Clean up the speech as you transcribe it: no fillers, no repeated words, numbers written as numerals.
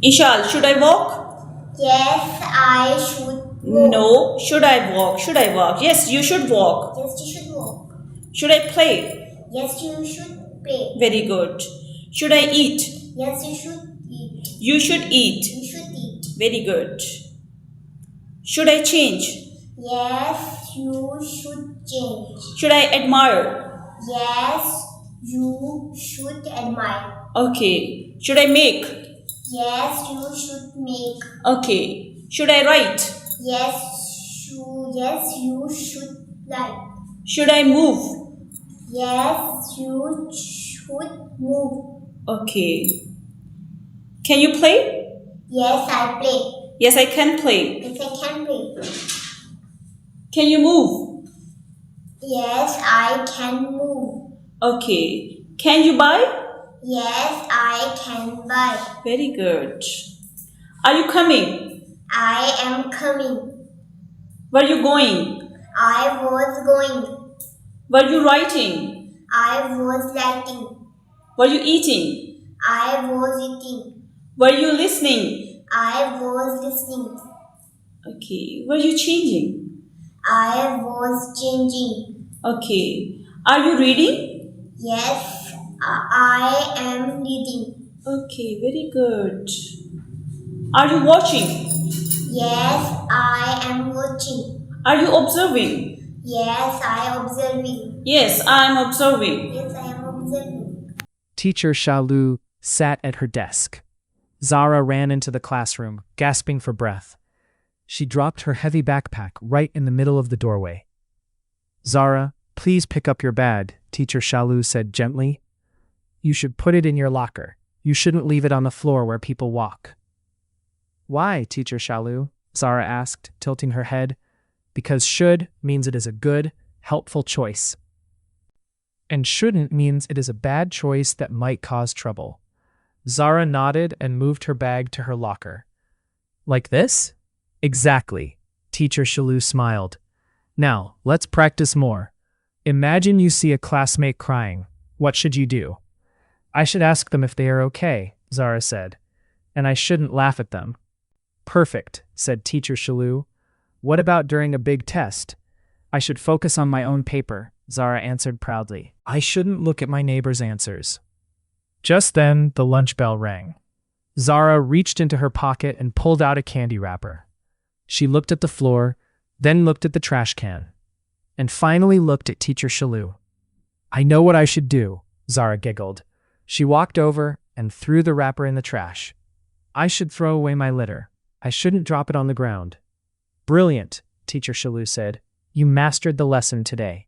Ishal, should I walk? Yes, I should walk. No, should I walk? Should I walk? Yes, you should walk. Yes, you should walk. Should I play? Yes, you should play. Very good. Should I eat? Yes, you should eat. You should eat. You should eat. Very good. Should I change? Yes, you should change. Should I admire? Yes, you should admire. Okay. Should I make? Yes, you should make. Okay. Should I write? Yes, you should write. Should I move? Yes, you should move. Okay. Can you play? Yes, I play. Yes, I can play. Yes, I can play. Can you move? Yes, I can move. Okay. Can you buy? Yes, I can buy. Very good. Are you coming? I am coming. Where are you going? I was going. Were you writing? I was writing. Were you eating? I was eating. Were you listening? I was listening. Okay. Were you changing? I was changing. Okay. Are you reading? Yes, I am reading. Okay, very good. Are you watching? Yes, I am watching. Are you observing? Yes, I am observing. Yes, I am observing. Yes, I am observing. Teacher Shalu sat at her desk. Zara ran into the classroom, gasping for breath. She dropped her heavy backpack right in the middle of the doorway. Zara, please pick up your bag, Teacher Shalu said gently. You should put it in your locker. You shouldn't leave it on the floor where people walk. Why, Teacher Shalu? Zara asked, tilting her head. Because should means it is a good, helpful choice. And shouldn't means it is a bad choice that might cause trouble. Zara nodded and moved her bag to her locker. Like this? Exactly. Teacher Shalu smiled. Now, let's practice more. Imagine you see a classmate crying. What should you do? I should ask them if they are okay, Zara said. And I shouldn't laugh at them. Perfect, said Teacher Shalu. What about during a big test? I should focus on my own paper, Zara answered proudly. I shouldn't look at my neighbor's answers. Just then, the lunch bell rang. Zara reached into her pocket and pulled out a candy wrapper. She looked at the floor, then looked at the trash can, and finally looked at Teacher Shalu. I know what I should do, Zara giggled. She walked over and threw the wrapper in the trash. I should throw away my litter. I shouldn't drop it on the ground. Brilliant, Teacher Shalu said. You mastered the lesson today.